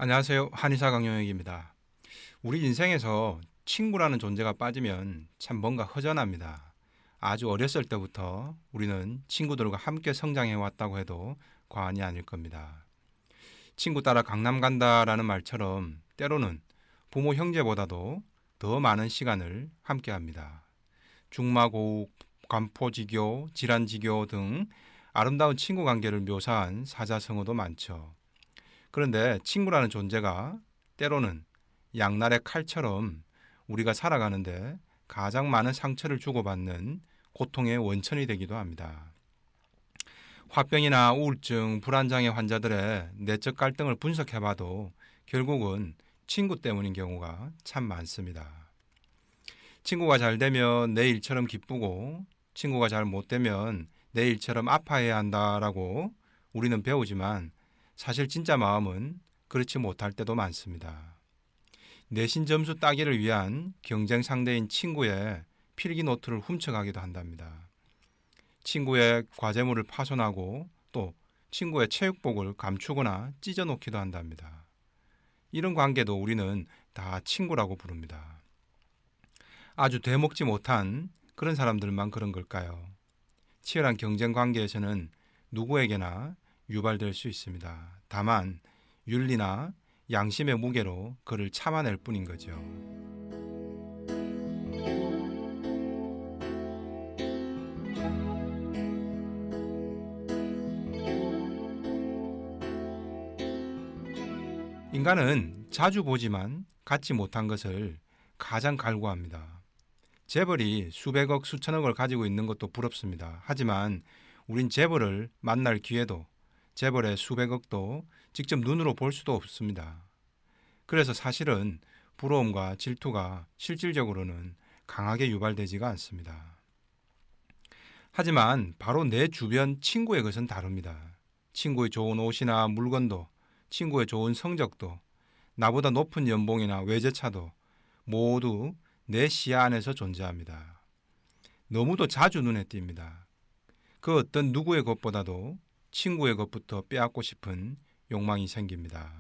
안녕하세요. 한의사 강용혁입니다. 우리 인생에서 친구라는 존재가 빠지면 참 뭔가 허전합니다. 아주 어렸을 때부터 우리는 친구들과 함께 성장해 왔다고 해도 과언이 아닐 겁니다. 친구 따라 강남 간다라는 말처럼 때로는 부모 형제보다도 더 많은 시간을 함께 합니다. 중마고우, 관포지교, 질환지교 등 아름다운 친구 관계를 묘사한 사자성어도 많죠. 그런데 친구라는 존재가 때로는 양날의 칼처럼 우리가 살아가는데 가장 많은 상처를 주고받는 고통의 원천이 되기도 합니다. 화병이나 우울증, 불안장애 환자들의 내적 갈등을 분석해봐도 결국은 친구 때문인 경우가 참 많습니다. 친구가 잘 되면 내 일처럼 기쁘고 친구가 잘 못 되면 내 일처럼 아파해야 한다라고 우리는 배우지만 사실 진짜 마음은 그렇지 못할 때도 많습니다. 내신 점수 따기를 위한 경쟁 상대인 친구의 필기 노트를 훔쳐가기도 한답니다. 친구의 과제물을 파손하고 또 친구의 체육복을 감추거나 찢어놓기도 한답니다. 이런 관계도 우리는 다 친구라고 부릅니다. 아주 되먹지 못한 그런 사람들만 그런 걸까요? 치열한 경쟁 관계에서는 누구에게나 유발될 수 있습니다. 다만 윤리나 양심의 무게로 그를 참아낼 뿐인 거죠. 인간은 자주 보지만 갖지 못한 것을 가장 갈구합니다. 재벌이 수백억, 수천억을 가지고 있는 것도 부럽습니다. 하지만 우린 재벌을 만날 기회도 재벌의 수백억도 직접 눈으로 볼 수도 없습니다. 그래서 사실은 부러움과 질투가 실질적으로는 강하게 유발되지가 않습니다. 하지만 바로 내 주변 친구의 것은 다릅니다. 친구의 좋은 옷이나 물건도, 친구의 좋은 성적도, 나보다 높은 연봉이나 외제차도 모두 내 시야 안에서 존재합니다. 너무도 자주 눈에 띕니다. 그 어떤 누구의 것보다도 친구의 것부터 빼앗고 싶은 욕망이 생깁니다.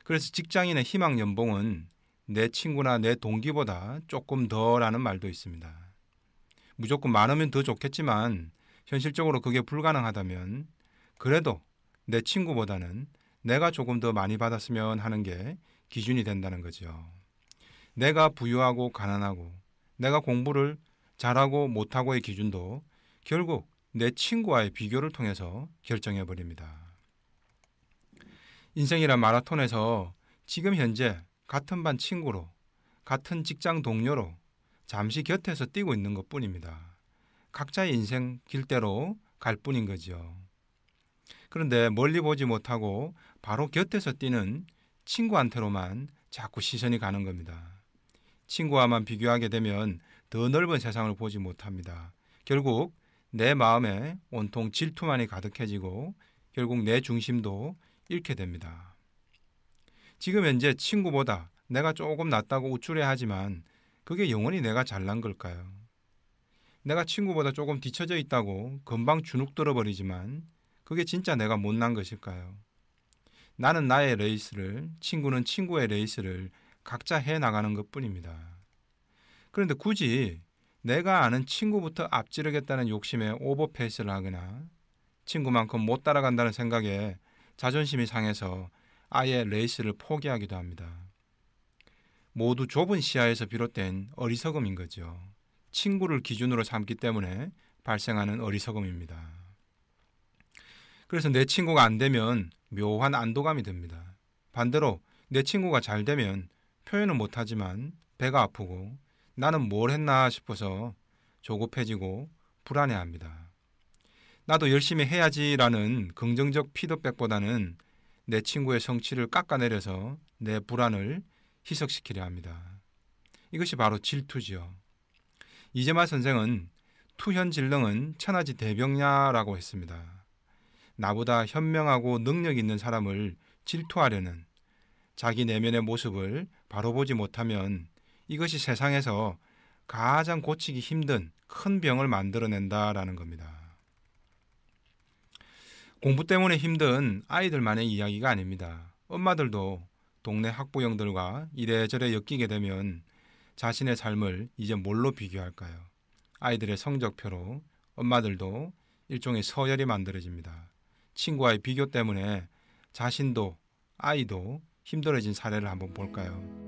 그래서 직장인의 희망 연봉은 내 친구나 내 동기보다 조금 더라는 말도 있습니다. 무조건 많으면 더 좋겠지만 현실적으로 그게 불가능하다면 그래도 내 친구보다는 내가 조금 더 많이 받았으면 하는 게 기준이 된다는 거죠. 내가 부유하고 가난하고 내가 공부를 잘하고 못하고의 기준도 결국 내 친구와의 비교를 통해서 결정해버립니다. 인생이란 마라톤에서 지금 현재 같은 반 친구로, 같은 직장 동료로 잠시 곁에서 뛰고 있는 것 뿐입니다. 각자의 인생 길대로 갈 뿐인 거죠. 그런데 멀리 보지 못하고 바로 곁에서 뛰는 친구한테로만 자꾸 시선이 가는 겁니다. 친구와만 비교하게 되면 더 넓은 세상을 보지 못합니다. 결국 내 마음에 온통 질투만이 가득해지고 결국 내 중심도 잃게 됩니다. 지금 현재 친구보다 내가 조금 낫다고 우쭐해야 하지만 그게 영원히 내가 잘난 걸까요? 내가 친구보다 조금 뒤처져 있다고 금방 주눅 들어버리지만 그게 진짜 내가 못난 것일까요? 나는 나의 레이스를, 친구는 친구의 레이스를 각자 해나가는 것뿐입니다. 그런데 굳이 내가 아는 친구부터 앞지르겠다는 욕심에 오버페이스를 하거나 친구만큼 못 따라간다는 생각에 자존심이 상해서 아예 레이스를 포기하기도 합니다. 모두 좁은 시야에서 비롯된 어리석음인 거죠. 친구를 기준으로 삼기 때문에 발생하는 어리석음입니다. 그래서 내 친구가 안 되면 묘한 안도감이 듭니다. 반대로 내 친구가 잘 되면 표현은 못하지만 배가 아프고 나는 뭘 했나 싶어서 조급해지고 불안해합니다. 나도 열심히 해야지라는 긍정적 피드백보다는 내 친구의 성취를 깎아내려서 내 불안을 희석시키려 합니다. 이것이 바로 질투지요. 이재마 선생은 투현질능은 천하지 대병야라고 했습니다. 나보다 현명하고 능력 있는 사람을 질투하려는 자기 내면의 모습을 바로 보지 못하면 이것이 세상에서 가장 고치기 힘든 큰 병을 만들어낸다라는 겁니다. 공부 때문에 힘든 아이들만의 이야기가 아닙니다. 엄마들도 동네 학부형들과 이래저래 엮이게 되면 자신의 삶을 이제 뭘로 비교할까요? 아이들의 성적표로 엄마들도 일종의 서열이 만들어집니다. 친구와의 비교 때문에 자신도 아이도 힘들어진 사례를 한번 볼까요?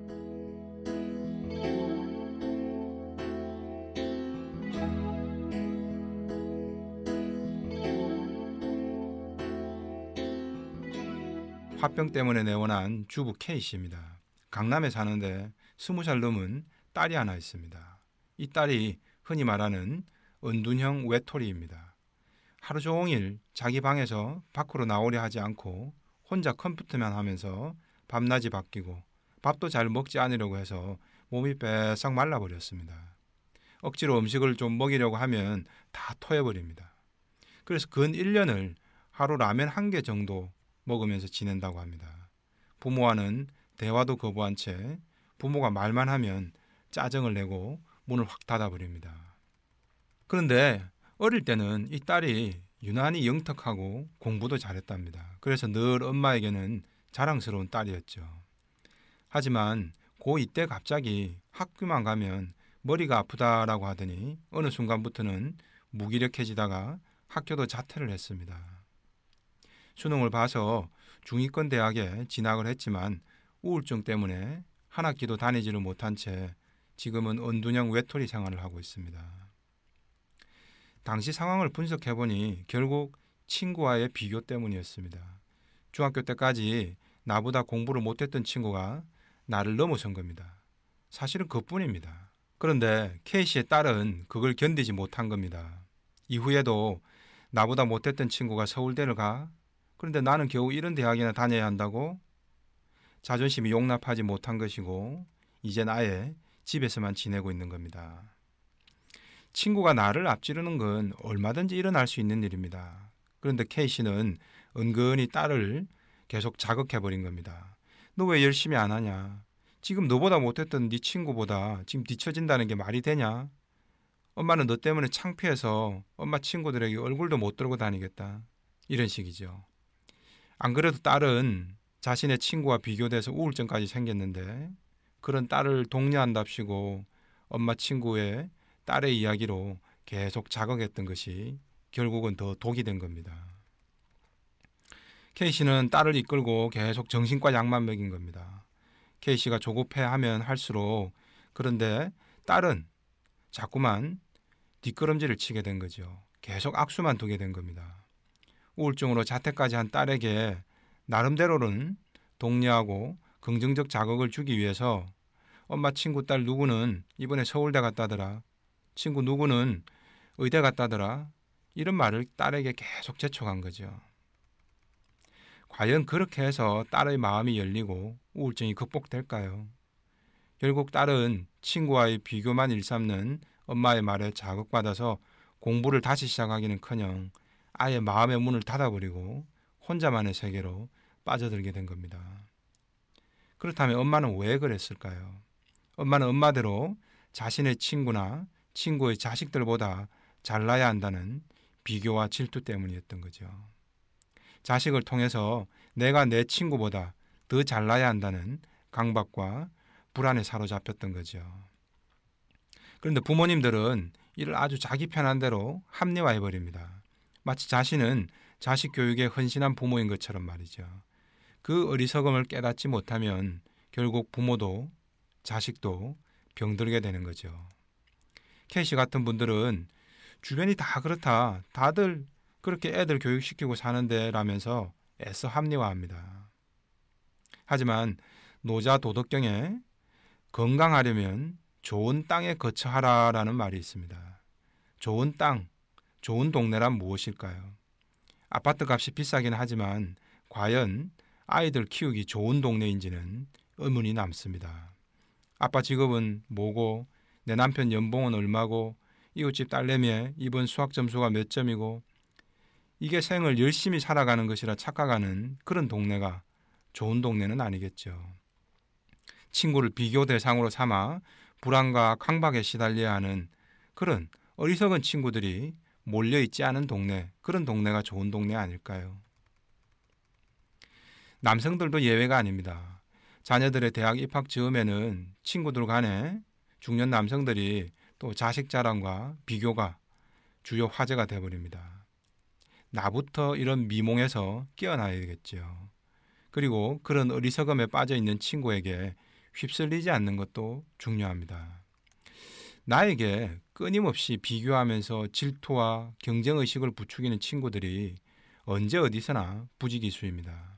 화병 때문에 내원한 주부 K씨입니다. 강남에 사는데 20살 넘은 딸이 하나 있습니다. 이 딸이 흔히 말하는 은둔형 외톨이입니다. 하루 종일 자기 방에서 밖으로 나오려 하지 않고 혼자 컴퓨터만 하면서 밤낮이 바뀌고 밥도 잘 먹지 않으려고 해서 몸이 빼싹 말라버렸습니다. 억지로 음식을 좀 먹이려고 하면 다 토해버립니다. 그래서 근 1년을 하루 라면 1개 정도 먹으면서 지낸다고 합니다. 부모와는 대화도 거부한 채 부모가 말만 하면 짜증을 내고 문을 확 닫아버립니다. 그런데 어릴 때는 이 딸이 유난히 영특하고 공부도 잘했답니다. 그래서 늘 엄마에게는 자랑스러운 딸이었죠. 하지만 고2 때 갑자기 학교만 가면 머리가 아프다라고 하더니 어느 순간부터는 무기력해지다가 학교도 자퇴를 했습니다. 수능을 봐서 중위권 대학에 진학을 했지만 우울증 때문에 한 학기도 다니지를 못한 채 지금은 은둔형 외톨이 생활을 하고 있습니다. 당시 상황을 분석해보니 결국 친구와의 비교 때문이었습니다. 중학교 때까지 나보다 공부를 못했던 친구가 나를 넘어선 겁니다. 사실은 그뿐입니다. 그런데 K씨의 딸은 그걸 견디지 못한 겁니다. 이후에도 나보다 못했던 친구가 서울대를 가? 그런데 나는 겨우 이런 대학이나 다녀야 한다고? 자존심이 용납하지 못한 것이고 이젠 아예 집에서만 지내고 있는 겁니다. 친구가 나를 앞지르는 건 얼마든지 일어날 수 있는 일입니다. 그런데 K씨는 은근히 딸을 계속 자극해버린 겁니다. 너 왜 열심히 안 하냐? 지금 너보다 못했던 네 친구보다 지금 뒤처진다는 게 말이 되냐? 엄마는 너 때문에 창피해서 엄마 친구들에게 얼굴도 못 들고 다니겠다. 이런 식이죠. 안 그래도 딸은 자신의 친구와 비교돼서 우울증까지 생겼는데 그런 딸을 독려한답시고 엄마 친구의 딸의 이야기로 계속 자극했던 것이 결국은 더 독이 된 겁니다. K씨는 딸을 이끌고 계속 정신과 약만 먹인 겁니다. K씨가 조급해하면 할수록 그런데 딸은 자꾸만 뒷걸음질을 치게 된 거죠. 계속 악수만 두게 된 겁니다. 우울증으로 자퇴까지 한 딸에게 나름대로는 독려하고 긍정적 자극을 주기 위해서 엄마 친구 딸 누구는 이번에 서울대 갔다더라. 친구 누구는 의대 갔다더라. 이런 말을 딸에게 계속 재촉한 거죠. 과연 그렇게 해서 딸의 마음이 열리고 우울증이 극복될까요? 결국 딸은 친구와의 비교만 일삼는 엄마의 말에 자극받아서 공부를 다시 시작하기는커녕 아예 마음의 문을 닫아버리고 혼자만의 세계로 빠져들게 된 겁니다. 그렇다면 엄마는 왜 그랬을까요? 엄마는 엄마대로 자신의 친구나 친구의 자식들보다 잘나야 한다는 비교와 질투 때문이었던 거죠. 자식을 통해서 내가 내 친구보다 더 잘나야 한다는 강박과 불안에 사로잡혔던 거죠. 그런데 부모님들은 이를 아주 자기 편한 대로 합리화해버립니다. 마치 자신은 자식 교육에 헌신한 부모인 것처럼 말이죠. 그 어리석음을 깨닫지 못하면 결국 부모도 자식도 병들게 되는 거죠. K씨 같은 분들은 주변이 다 그렇다. 다들 그렇게 애들 교육시키고 사는데 라면서 애써 합리화합니다. 하지만 노자 도덕경에 건강하려면 좋은 땅에 거처하라라는 말이 있습니다. 좋은 땅, 좋은 동네란 무엇일까요? 아파트 값이 비싸긴 하지만 과연 아이들 키우기 좋은 동네인지는 의문이 남습니다. 아빠 직업은 뭐고 내 남편 연봉은 얼마고 이웃집 딸내미의 이번 수학 점수가 몇 점이고 이게 생을 열심히 살아가는 것이라 착각하는 그런 동네가 좋은 동네는 아니겠죠. 친구를 비교 대상으로 삼아 불안과 강박에 시달려야 하는 그런 어리석은 친구들이 몰려있지 않은 동네, 그런 동네가 좋은 동네 아닐까요? 남성들도 예외가 아닙니다. 자녀들의 대학 입학 즈음에는 친구들 간에 중년 남성들이 또 자식 자랑과 비교가 주요 화제가 되어버립니다. 나부터 이런 미몽에서 깨어나야겠죠. 그리고 그런 어리석음에 빠져 있는 친구에게 휩쓸리지 않는 것도 중요합니다. 나에게 끊임없이 비교하면서 질투와 경쟁의식을 부추기는 친구들이 언제 어디서나 부지기수입니다.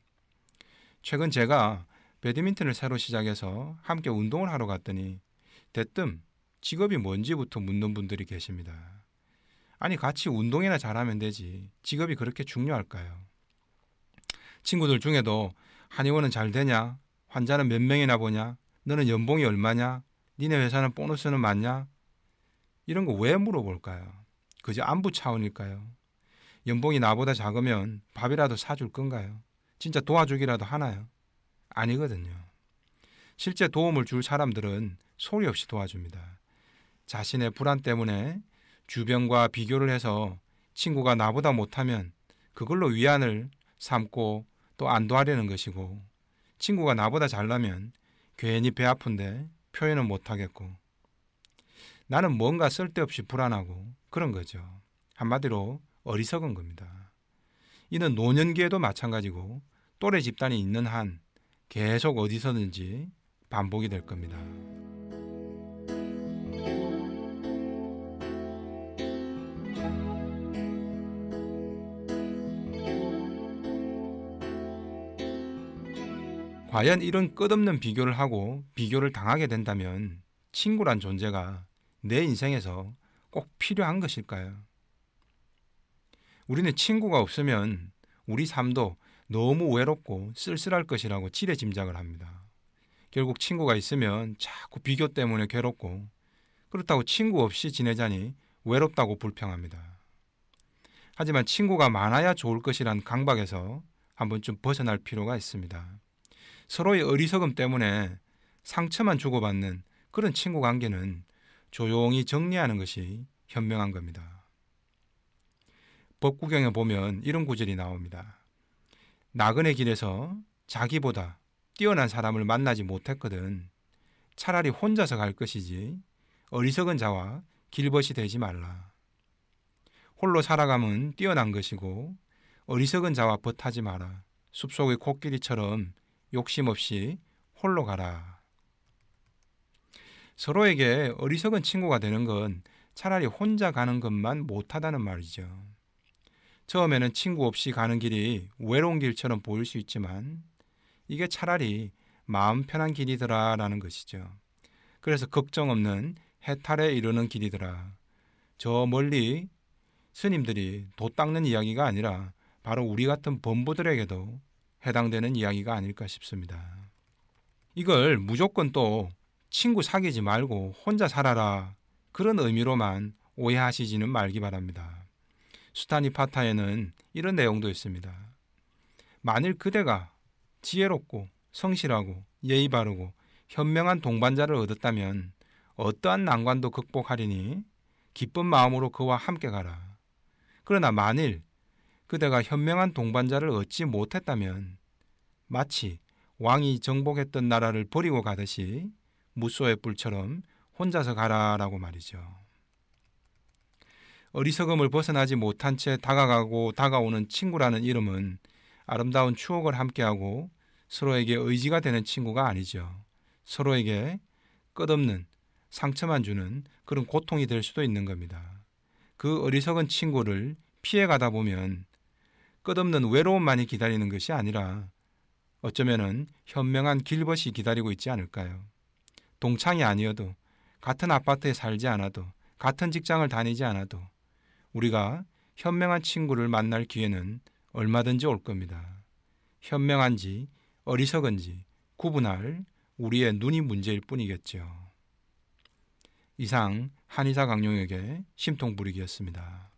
최근 제가 배드민턴을 새로 시작해서 함께 운동을 하러 갔더니 대뜸 직업이 뭔지부터 묻는 분들이 계십니다. 아니, 같이 운동이나 잘하면 되지. 직업이 그렇게 중요할까요? 친구들 중에도 한의원은 잘 되냐? 환자는 몇 명이나 보냐? 너는 연봉이 얼마냐? 니네 회사는 보너스는 많냐? 이런 거 왜 물어볼까요? 그저 안부 차원일까요? 연봉이 나보다 작으면 밥이라도 사줄 건가요? 진짜 도와주기라도 하나요? 아니거든요. 실제 도움을 줄 사람들은 소리 없이 도와줍니다. 자신의 불안 때문에 주변과 비교를 해서 친구가 나보다 못하면 그걸로 위안을 삼고 또 안도하려는 것이고, 친구가 나보다 잘나면 괜히 배 아픈데 표현은 못하겠고, 나는 뭔가 쓸데없이 불안하고 그런 거죠. 한마디로 어리석은 겁니다. 이는 노년기에도 마찬가지고 또래 집단이 있는 한 계속 어디서든지 반복이 될 겁니다. 과연 이런 끝없는 비교를 하고 비교를 당하게 된다면 친구란 존재가 내 인생에서 꼭 필요한 것일까요? 우리는 친구가 없으면 우리 삶도 너무 외롭고 쓸쓸할 것이라고 지레짐작을 합니다. 결국 친구가 있으면 자꾸 비교 때문에 괴롭고, 그렇다고 친구 없이 지내자니 외롭다고 불평합니다. 하지만 친구가 많아야 좋을 것이란 강박에서 한번 좀 벗어날 필요가 있습니다. 서로의 어리석음 때문에 상처만 주고받는 그런 친구 관계는 조용히 정리하는 것이 현명한 겁니다. 법구경에 보면 이런 구절이 나옵니다. 나그네 길에서 자기보다 뛰어난 사람을 만나지 못했거든. 차라리 혼자서 갈 것이지 어리석은 자와 길벗이 되지 말라. 홀로 살아감은 뛰어난 것이고 어리석은 자와 벗하지 마라. 숲속의 코끼리처럼 욕심 없이 홀로 가라. 서로에게 어리석은 친구가 되는 건 차라리 혼자 가는 것만 못하다는 말이죠. 처음에는 친구 없이 가는 길이 외로운 길처럼 보일 수 있지만 이게 차라리 마음 편한 길이더라라는 것이죠. 그래서 걱정 없는 해탈에 이르는 길이더라. 저 멀리 스님들이 돛 닦는 이야기가 아니라 바로 우리 같은 범부들에게도 해당되는 이야기가 아닐까 싶습니다. 이걸 무조건 또 친구 사귀지 말고 혼자 살아라, 그런 의미로만 오해하시지는 말기 바랍니다. 수타니파타에는 이런 내용도 있습니다. 만일 그대가 지혜롭고 성실하고 예의 바르고 현명한 동반자를 얻었다면 어떠한 난관도 극복하리니 기쁜 마음으로 그와 함께 가라. 그러나 만일 그대가 현명한 동반자를 얻지 못했다면 마치 왕이 정복했던 나라를 버리고 가듯이 무소의 뿔처럼 혼자서 가라라고 말이죠. 어리석음을 벗어나지 못한 채 다가가고 다가오는 친구라는 이름은 아름다운 추억을 함께하고 서로에게 의지가 되는 친구가 아니죠. 서로에게 끝없는 상처만 주는 그런 고통이 될 수도 있는 겁니다. 그 어리석은 친구를 피해가다 보면 끝없는 외로움만이 기다리는 것이 아니라 어쩌면은 현명한 길벗이 기다리고 있지 않을까요? 동창이 아니어도, 같은 아파트에 살지 않아도, 같은 직장을 다니지 않아도 우리가 현명한 친구를 만날 기회는 얼마든지 올 겁니다. 현명한지 어리석은지 구분할 우리의 눈이 문제일 뿐이겠죠. 이상 한의사 강용혁의 심통부리기였습니다.